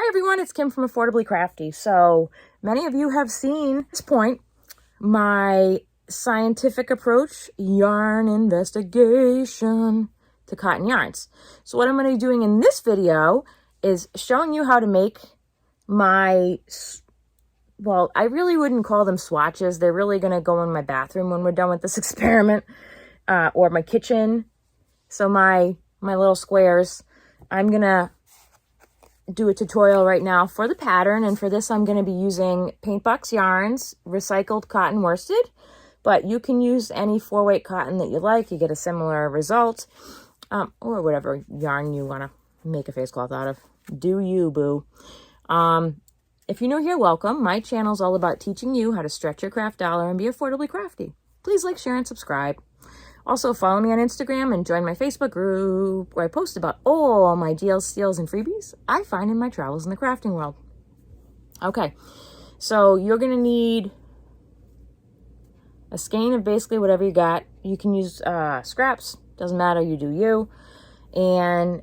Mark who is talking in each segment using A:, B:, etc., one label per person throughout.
A: Hi everyone, it's Kim from Affordably Crafty. So many of you have seen at this point my scientific approach yarn investigation to cotton yarns. So what I'm going to be doing in this video is showing you how to make my, well, I really wouldn't call them swatches. They're really going to go in my bathroom when we're done with this experiment, or my kitchen. So my little squares, I'm going to do a tutorial right now for the pattern, and for this I'm going to be using Paintbox yarns, recycled cotton worsted, but you can use any 4-weight cotton that you like. You get a similar result, or whatever yarn you want to make a face cloth out of. Do you, boo. If you're new here, welcome. My channel is all about teaching you how to stretch your craft dollar and be affordably crafty. Please like, share, and subscribe. Also, follow me on Instagram and join my Facebook group where I post about all my deals, steals, and freebies I find in my travels in the crafting world. Okay, so you're going to need a skein of basically whatever you got. You can use scraps, doesn't matter, you do you. And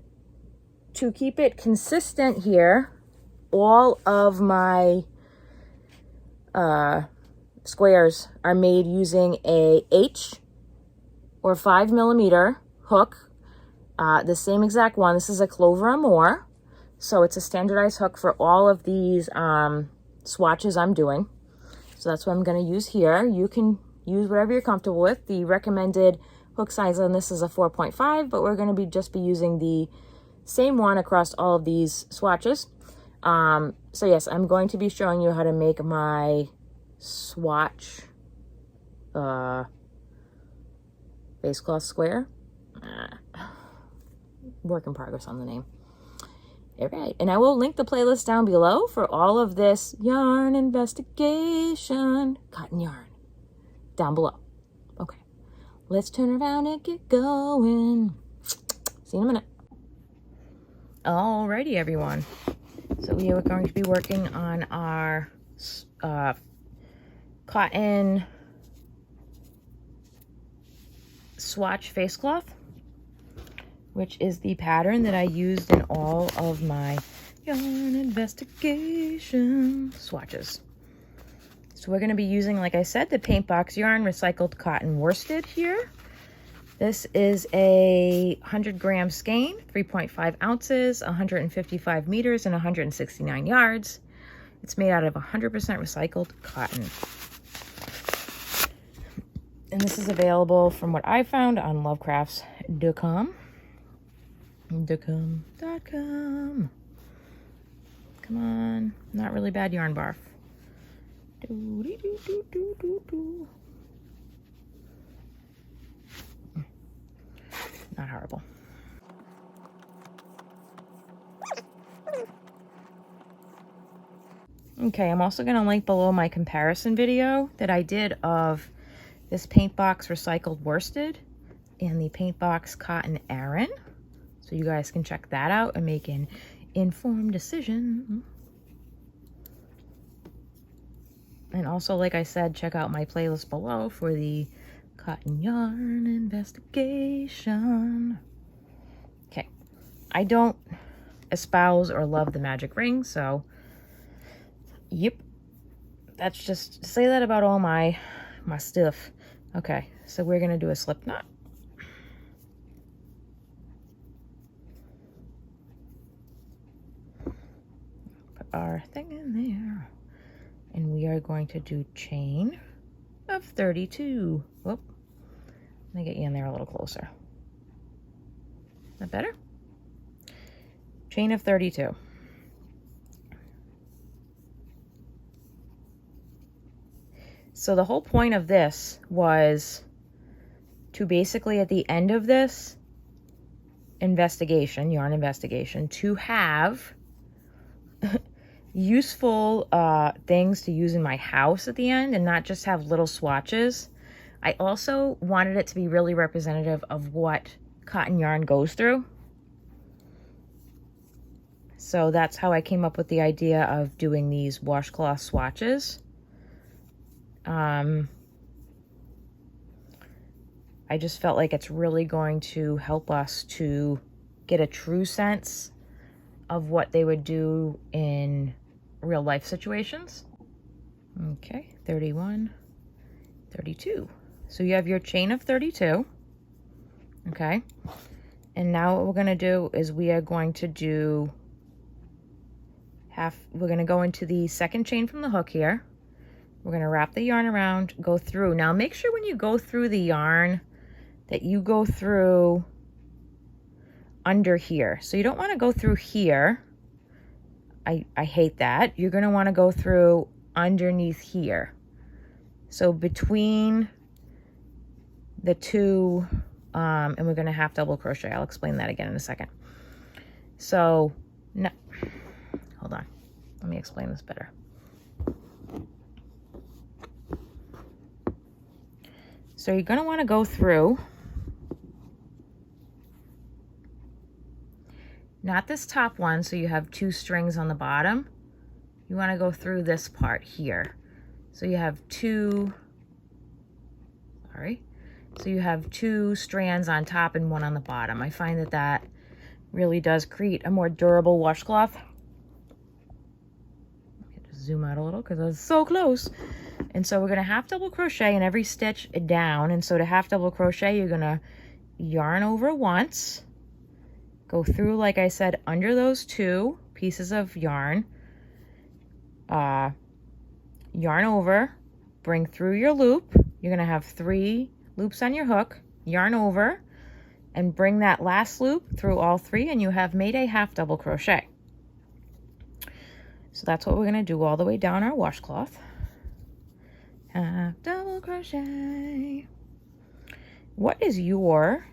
A: to keep it consistent here, all of my squares are made using a H or 5mm hook, the same exact one. This is a Clover or more, so it's a standardized hook for all of these swatches I'm doing. So that's what I'm going to use here. You can use whatever you're comfortable with. The recommended hook size on this is a 4.5, but we're going to just be using the same one across all of these swatches. So yes, I'm going to be showing you how to make my swatch face cloth square. Work in progress on the name. All right, and I will link the playlist down below for all of this yarn investigation, cotton yarn, down below. Okay, let's turn around and get going. See you in a minute. Alrighty, everyone. So we are going to be working on our cotton swatch face cloth, which is the pattern that I used in all of my yarn investigation swatches. So we're going to be using, like I said, the Paintbox yarn recycled cotton worsted here. This is a 100-gram skein, 3.5 ounces, 155 meters, and 169 yards. It's made out of 100% recycled cotton. And this is available from what I found on lovecrafts.com. .com. Come on. Not really bad yarn barf. Not horrible. Okay, I'm also going to link below my comparison video that I did of this Paintbox recycled worsted and the Paintbox cotton Aran, so you guys can check that out and make an informed decision. And also, like I said, check out my playlist below for the cotton yarn investigation. Okay, I don't espouse or love the magic ring, so yep, that's just, say that about all my stuff. Okay, so we're gonna do a slip knot. Put our thing in there, and we are going to do chain of 32. Whoop, let me get you in there a little closer. Is that better? Chain of 32. So the whole point of this was to basically, at the end of this investigation, yarn investigation, to have useful things to use in my house at the end and not just have little swatches. I also wanted it to be really representative of what cotton yarn goes through. So that's how I came up with the idea of doing these washcloth swatches. I just felt like it's really going to help us to get a true sense of what they would do in real life situations. Okay, 31, 32. So you have your chain of 32. Okay. And now what we're going to do is we are going to do we're going to go into the second chain from the hook here. We're going to wrap the yarn around, go through. Now make sure when you go through the yarn that you go through under here. So you don't want to go through here. I hate that. You're going to want to go through underneath here. So between the two, and we're going to half double crochet. I'll explain that again in a second. So, no, hold on. Let me explain this better. So you're going to want to go through, not this top one, so you have 2 strings on the bottom. You want to go through this part here. So you have 2 strands on top and 1 on the bottom. I find that that really does create a more durable washcloth. Just zoom out a little because I was so close. And so we're going to half double crochet in every stitch down. And so to half double crochet, you're going to yarn over once, go through, like I said, under those 2 pieces of yarn, yarn over, bring through your loop. You're going to have 3 loops on your hook, yarn over, and bring that last loop through all 3, and you have made a half double crochet. So that's what we're going to do all the way down our washcloth. Half double crochet. What is your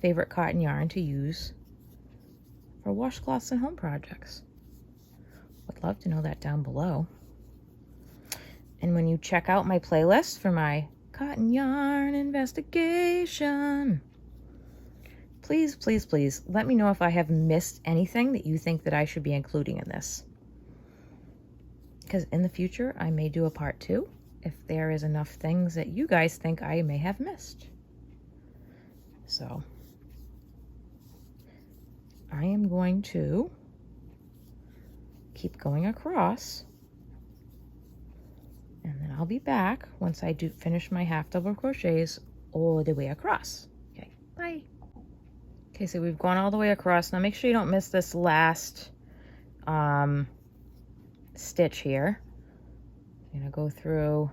A: favorite cotton yarn to use for washcloths and home projects? Would love to know that down below. And when you check out my playlist for my cotton yarn investigation, please, please, please let me know if I have missed anything that you think that I should be including in this. Because in the future, I may do a part 2 if there is enough things that you guys think I may have missed. So I am going to keep going across, and then I'll be back once I do finish my half double crochets all the way across. Okay, bye. Okay, so we've gone all the way across. Now make sure you don't miss this last stitch here. I'm gonna go through,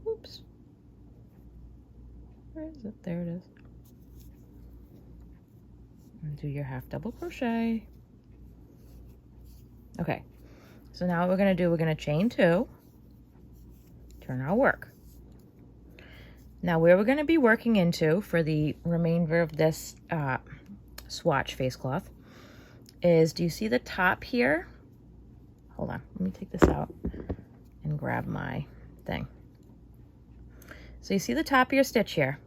A: oops, where is it? There it is. And do your half double crochet. Okay, so now what we're gonna do, we're gonna chain 2, turn our work. Now where we're gonna be working into for the remainder of this swatch face cloth is, do you see the top here? Hold on, let me take this out and grab my thing. So you see the top of your stitch here?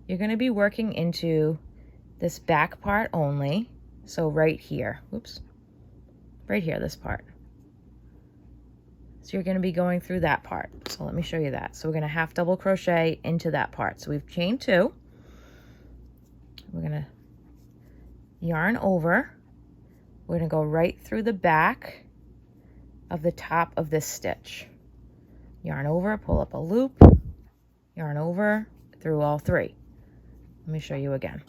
A: You're going to be working into this back part only. So right here, whoops, right here, this part. So you're going to be going through that part. So let me show you that. So we're going to half double crochet into that part. So we've chained 2. We're going to yarn over. We're going to go right through the back of the top of this stitch. Yarn over, pull up a loop, yarn over through all 3. Let me show you again.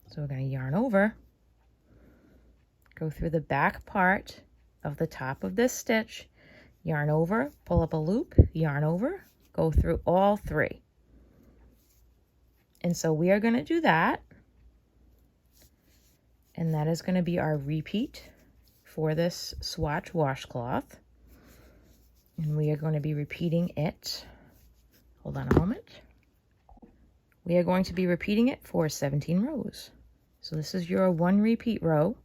A: So we're going to yarn over, go through the back part of the top of this stitch, yarn over, pull up a loop, yarn over, go through all 3. And so we are going to do that. And that is going to be our repeat for this swatch washcloth. And we are going to be repeating it. Hold on a moment. We are going to be repeating it for 17 rows. So this is your 1 repeat row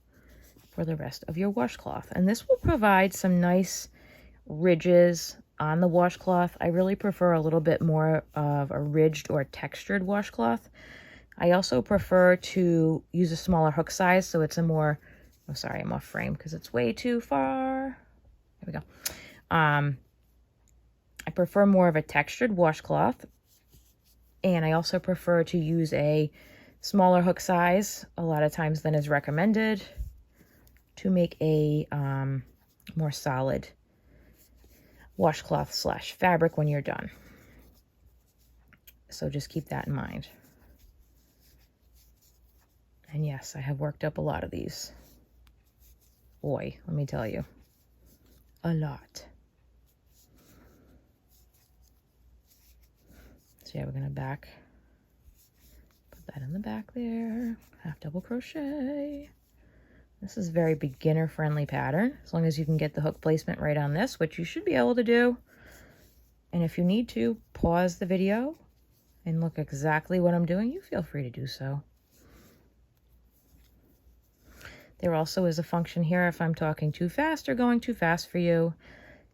A: for the rest of your washcloth. And this will provide some nice ridges on the washcloth. I really prefer a little bit more of a ridged or textured washcloth. I also prefer to use a smaller hook size, so it's a more, oh sorry, I'm off frame because it's way too far. There we go. I prefer more of a textured washcloth, and I also prefer to use a smaller hook size a lot of times than is recommended. to make a more solid washcloth / fabric when you're done. So just keep that in mind. And yes, I have worked up a lot of these. Boy, let me tell you, a lot. So yeah, we're gonna put that in the back there, half double crochet. This is a very beginner friendly pattern, as long as you can get the hook placement right on this, which you should be able to do. And if you need to, pause the video and look exactly what I'm doing, you feel free to do so. There also is a function here if I'm talking too fast or going too fast for you.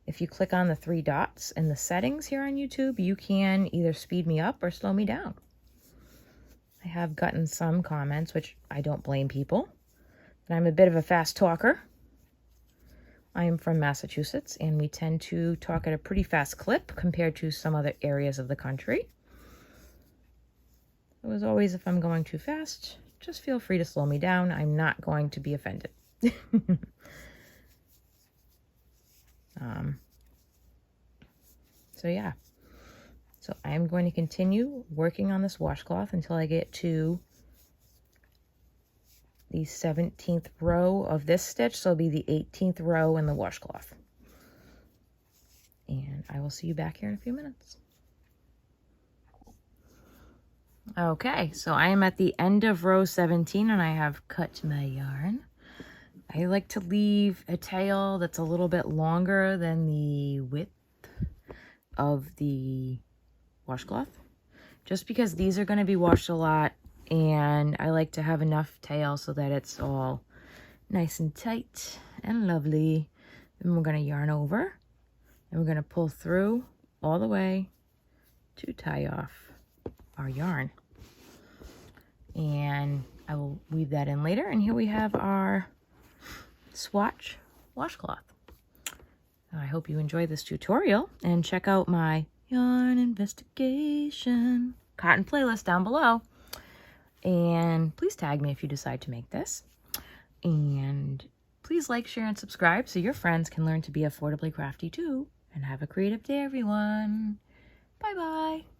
A: If you click on the 3 dots in the settings here on YouTube, you can either speed me up or slow me down. I have gotten some comments, which I don't blame people, but I'm a bit of a fast talker. I am from Massachusetts, and we tend to talk at a pretty fast clip compared to some other areas of the country. As always, if I'm going too fast, just feel free to slow me down. I'm not going to be offended. So yeah, so I am going to continue working on this washcloth until I get to the 17th row of this stitch. So it'll be the 18th row in the washcloth. And I will see you back here in a few minutes. Okay, so I am at the end of row 17 and I have cut my yarn. I like to leave a tail that's a little bit longer than the width of the washcloth, just because these are going to be washed a lot, and I like to have enough tail so that it's all nice and tight and lovely. Then we're going to yarn over and we're going to pull through all the way to tie off our yarn, and I will weave that in later. And here we have our Swatch washcloth. I hope you enjoyed this tutorial, and check out my yarn investigation cotton playlist down below. And please tag me if you decide to make this. And please like, share, and subscribe so your friends can learn to be affordably crafty too. And have a creative day, everyone. Bye-bye.